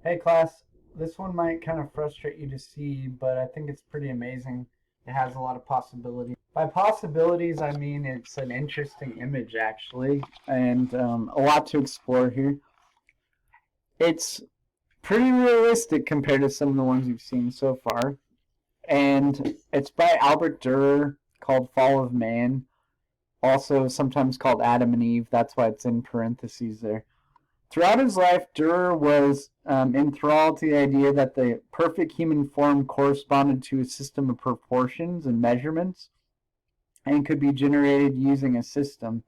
Hey class, this one might kind of frustrate you to see, but I think it's pretty amazing. It has a lot of possibilities. By possibilities, I mean it's an interesting image actually, and a lot to explore here. It's pretty realistic compared to some of the ones you've seen so far, and it's by Albert Dürer called Fall of Man, also sometimes called Adam and Eve. That's why it's in parentheses there. Throughout his life, Dürer was enthralled to the idea that the perfect human form corresponded to a system of proportions and measurements and could be generated using a system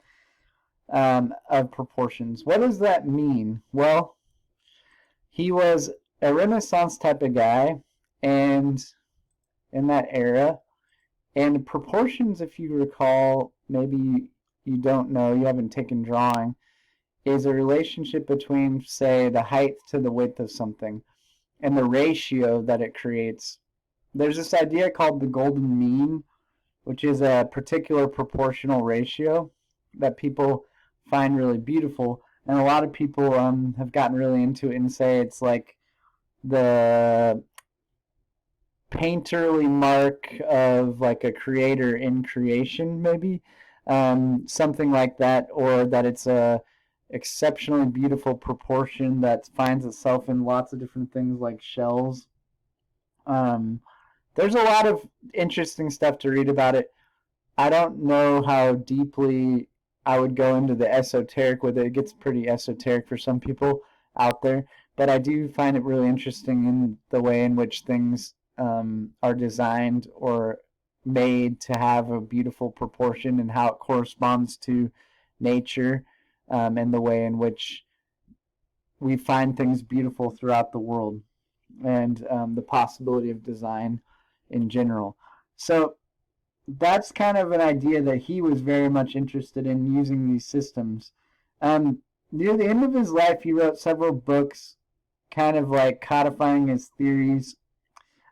of proportions. What does that mean? Well, he was a Renaissance type of guy, and in that era, and proportions, if you recall, maybe you don't know, you haven't taken drawing, is a relationship between, say, the height to the width of something and the ratio that it creates. There's this idea called the golden mean, which is a particular proportional ratio that people find really beautiful. And a lot of people have gotten really into it and say it's like the painterly mark of like a creator in creation, maybe something like that, or that it's a exceptionally beautiful proportion that finds itself in lots of different things like shells. Um, there's a lot of interesting stuff to read about it. I don't know how deeply I would go into the esoteric with it. It gets pretty esoteric for some people out there, but I do find it really interesting in the way in which things are designed or made to have a beautiful proportion and how it corresponds to nature, and the way in which we find things beautiful throughout the world, and the possibility of design in general. So that's kind of an idea that he was very much interested in using these systems. Near the end of his life, he wrote several books, kind of like codifying his theories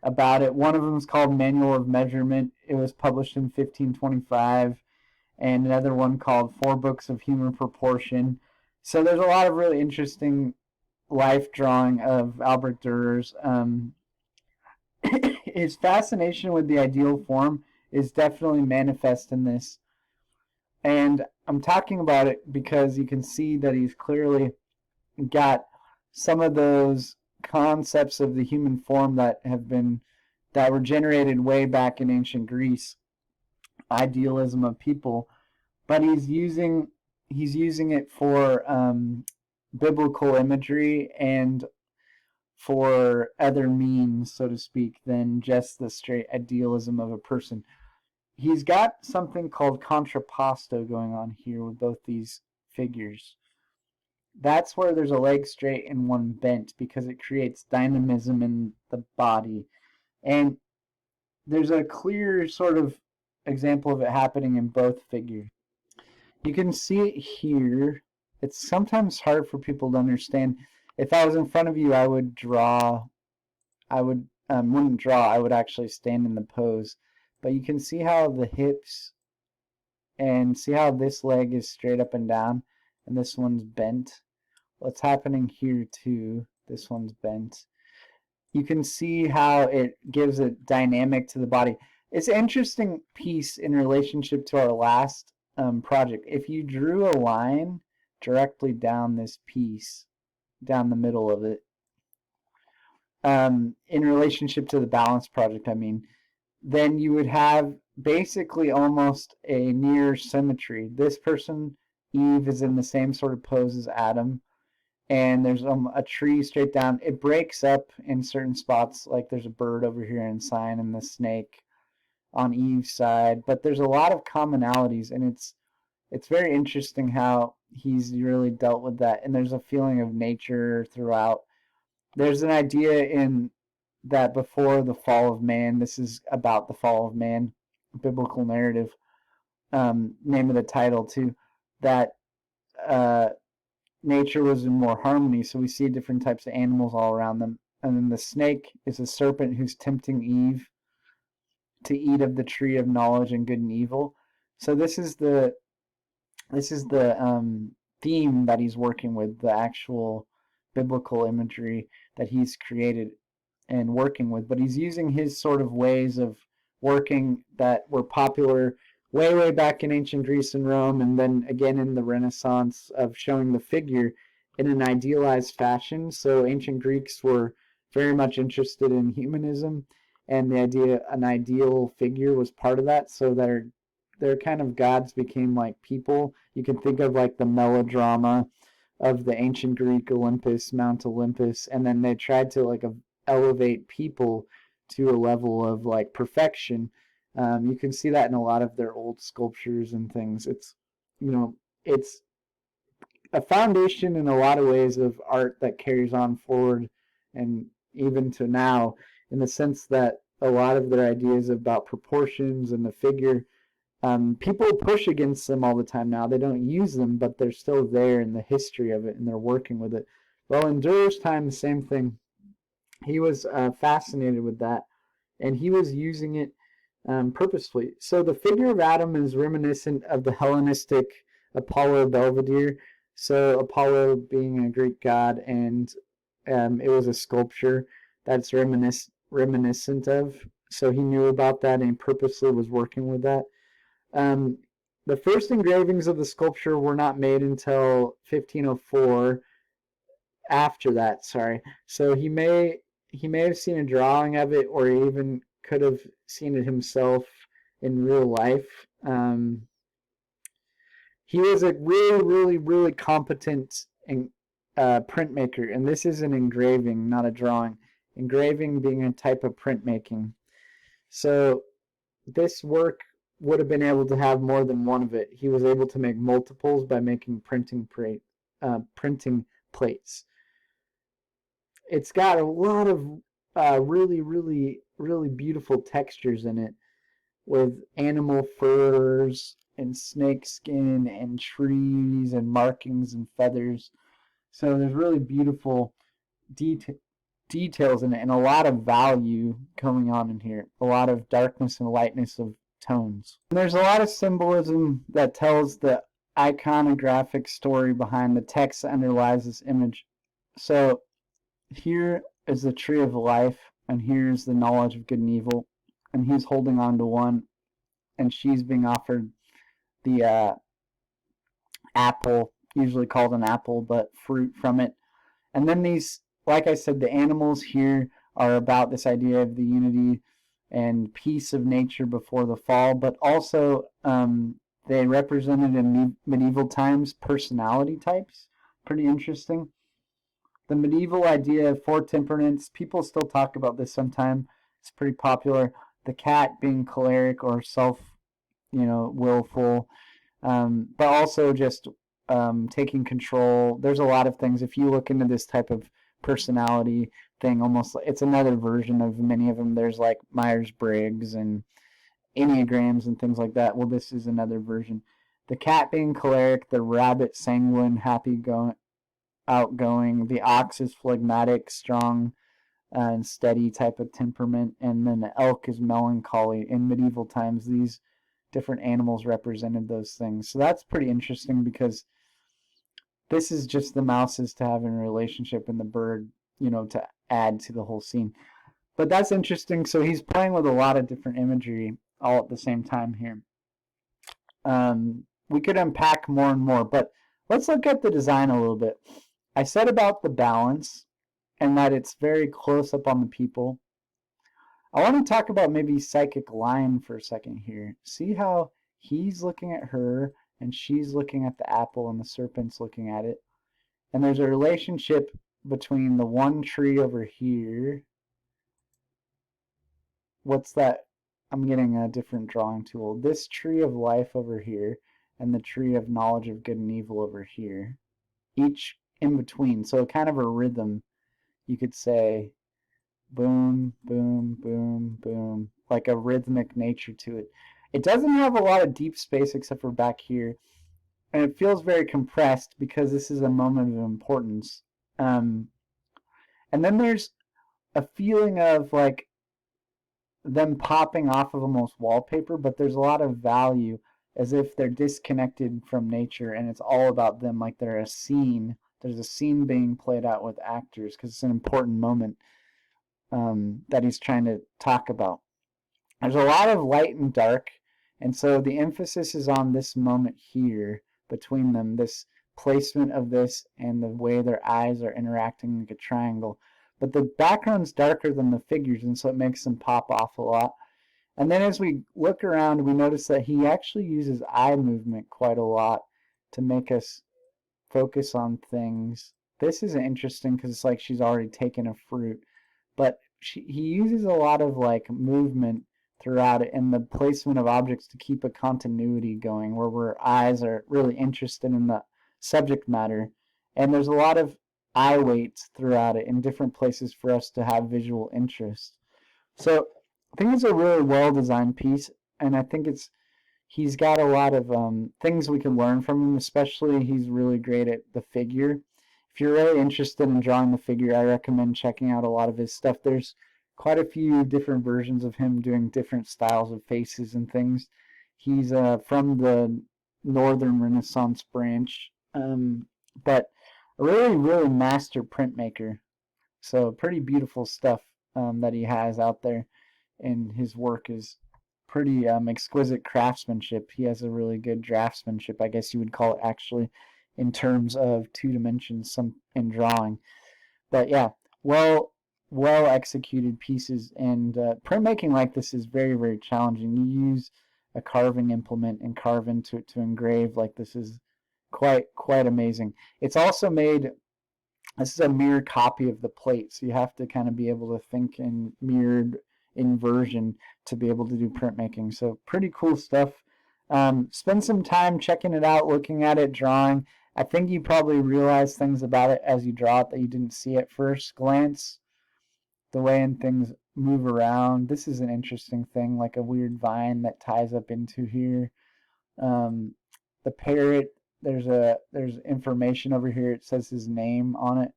about it. One of them is called Manual of Measurement. It was published in 1525, and another one called Four Books of Human Proportion. So there's a lot of really interesting life drawing of Albert Durer's. His fascination with the ideal form is definitely manifest in this. And I'm talking about it because you can see that he's clearly got some of those concepts of the human form that were generated way back in ancient Greece, idealism of people, but he's using it for biblical imagery and for other means, so to speak, than just the straight idealism of a person. He's got something called contrapposto going on here with both these figures. That's where there's a leg straight and one bent because it creates dynamism in the body. And there's a clear sort of example of it happening in both figures. You can see it here. It's sometimes hard for people to understand. If I was in front of you, I would draw. I wouldn't draw. I would actually stand in the pose. But you can see how the hips and see how this leg is straight up and down, and this one's bent. What's happening here too? This one's bent. You can see how it gives a dynamic to the body. It's an interesting piece in relationship to our last project. If you drew a line directly down this piece, down the middle of it, in relationship to the balance project, I mean, then you would have basically almost a near symmetry. This person, Eve, is in the same sort of pose as Adam, and there's a tree straight down. It breaks up in certain spots, like there's a bird over here in sign and the snake on Eve's side, but there's a lot of commonalities, and it's very interesting how he's really dealt with that, and there's a feeling of nature throughout. There's an idea in that before the fall of man, this is about the fall of man, biblical narrative, name of the title too, that nature was in more harmony, so we see different types of animals all around them. And then the snake is a serpent who's tempting Eve to eat of the tree of knowledge and good and evil. So this is the theme that he's working with, the actual biblical imagery that he's created and working with, but he's using his sort of ways of working that were popular way, way back in ancient Greece and Rome, and then again in the Renaissance, of showing the figure in an idealized fashion. So ancient Greeks were very much interested in humanism, and the idea an ideal figure was part of that. So their kind of gods became like people. You can think of like the melodrama of the ancient Greek Olympus, Mount Olympus, and then they tried to like elevate people to a level of like perfection. You can see that in a lot of their old sculptures and things. It's, you know, it's a foundation in a lot of ways of art that carries on forward and even to now, in the sense that a lot of their ideas about proportions and the figure, people push against them all the time now. They don't use them, but they're still there in the history of it, and they're working with it. Well, in Durer's time, the same thing. He was fascinated with that, and he was using it purposefully. So the figure of Adam is reminiscent of the Hellenistic Apollo Belvedere. So Apollo being a Greek god, and it was a sculpture that's reminiscent of. So he knew about that and purposely was working with that. The first engravings of the sculpture were not made until 1504. After that, sorry. So he may have seen a drawing of it, or he even could have seen it himself in real life. He was a really, really, really competent printmaker, and this is an engraving, not a drawing. Engraving being a type of printmaking. So this work would have been able to have more than one of it. He was able to make multiples by making printing plates. It's got a lot of really, really, really beautiful textures in it, with animal furs and snake skin and trees and markings and feathers. So there's really beautiful details in it, and a lot of value going on in here. A lot of darkness and lightness of tones. And there's a lot of symbolism that tells the iconographic story behind the text that underlies this image. So here is the tree of life, and here's the knowledge of good and evil, and he's holding on to one, and she's being offered the apple, usually called an apple, but fruit from it. And then these, like I said, the animals here are about this idea of the unity and peace of nature before the fall, but also they represented in medieval times personality types. Pretty interesting. The medieval idea of four temperaments, people still talk about this sometime. It's pretty popular. The cat being choleric or willful, but also just taking control. There's a lot of things. If you look into this type of personality thing, almost it's another version of many of them. There's like Myers-Briggs and Enneagrams and things like that. Well, this is another version. The cat being choleric, the rabbit sanguine, outgoing, the ox is phlegmatic, strong and steady type of temperament, and then the elk is melancholy. In medieval times, these different animals represented those things. So that's pretty interesting, because this is just the mouses to have in a relationship, and the bird, to add to the whole scene. But that's interesting. So he's playing with a lot of different imagery all at the same time here. We could unpack more and more, but let's look at the design a little bit. I said about the balance and that it's very close up on the people. I want to talk about maybe psychic line for a second here. See how he's looking at her and she's looking at the apple and the serpent's looking at it. And there's a relationship between the one tree over here. What's that? I'm getting a different drawing tool. This tree of life over here and the tree of knowledge of good and evil over here. Each in between. So kind of a rhythm, you could say. Boom, boom, boom, boom. Like a rhythmic nature to it. It doesn't have a lot of deep space except for back here. And it feels very compressed because this is a moment of importance. And then there's a feeling of like them popping off of almost wallpaper, but there's a lot of value, as if they're disconnected from nature and it's all about them, like they're a scene there's a scene being played out with actors because it's an important moment that he's trying to talk about. There's a lot of light and dark, and so the emphasis is on this moment here between them, this placement of this and the way their eyes are interacting like a triangle. But the background's darker than the figures, and so it makes them pop off a lot. And then as we look around, we notice that he actually uses eye movement quite a lot to make us focus on things. This is interesting because it's like she's already taken a fruit, but he uses a lot of like movement throughout it and the placement of objects to keep a continuity going where our eyes are really interested in the subject matter. And there's a lot of eye weights throughout it in different places for us to have visual interest. So I think it's a really well designed piece, and I think he's got a lot of things we can learn from him. Especially, he's really great at the figure. If you're really interested in drawing the figure, I recommend checking out a lot of his stuff. There's quite a few different versions of him doing different styles of faces and things. He's from the Northern Renaissance branch, but a really, really master printmaker. So pretty beautiful stuff that he has out there, and his work is pretty exquisite craftsmanship. He has a really good draftsmanship, I guess you would call it, actually, in terms of 2 dimensions in drawing. But yeah, well executed pieces, and printmaking like this is very, very challenging. You use a carving implement and carve into it to engrave like this is quite amazing. It's also made, this is a mirror copy of the plate, so you have to kind of be able to think in mirrored inversion to be able to do printmaking. So pretty cool stuff. Spend some time checking it out, looking at it, drawing. I think you probably realize things about it as you draw it that you didn't see at first glance. The way and things move around. This is an interesting thing, like a weird vine that ties up into here. The parrot, there's information over here. It says his name on it.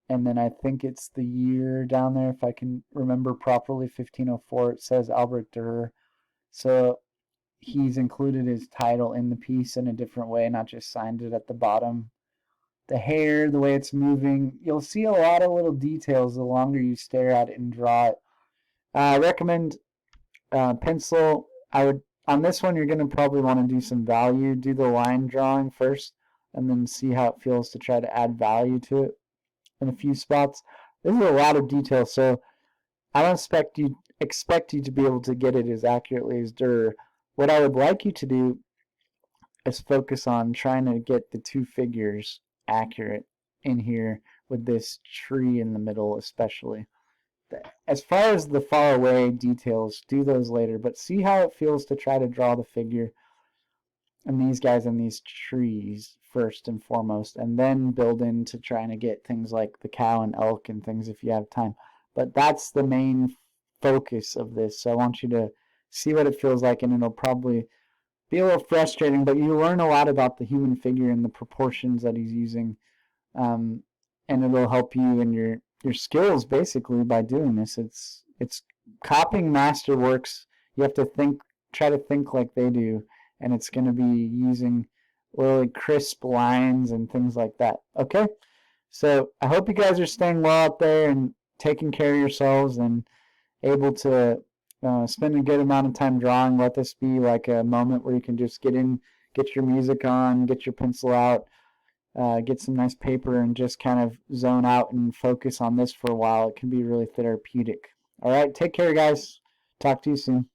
And then I think it's the year down there, if I can remember properly, 1504. It says Albert Dürer. So he's included his title in the piece in a different way, not just signed it at the bottom. The hair, the way it's moving, you'll see a lot of little details the longer you stare at it and draw it. I recommend pencil. On this one, you're going to probably want to do some value. Do the line drawing first, and then see how it feels to try to add value to it in a few spots. This is a lot of detail, so I don't expect you to be able to get it as accurately as Dürer. What I would like you to do is focus on trying to get the 2 figures accurate in here with this tree in the middle especially. As far as the far away details, do those later, but see how it feels to try to draw the figure and these guys and these trees first and foremost, and then build into trying to get things like the cow and elk and things if you have time. But that's the main focus of this, so I want you to see what it feels like, and it'll probably be a little frustrating, but you learn a lot about the human figure and the proportions that he's using, and it'll help you in your skills basically by doing this. It's copying masterworks. You have to try to think like they do, and it's going to be using really crisp lines and things like that. Okay, so I hope you guys are staying well out there and taking care of yourselves and able to spend a good amount of time drawing. Let this be like a moment where you can just get your music on, get your pencil out, get some nice paper, and just kind of zone out and focus on this for a while. It can be really therapeutic. All right, take care, guys. Talk to you soon.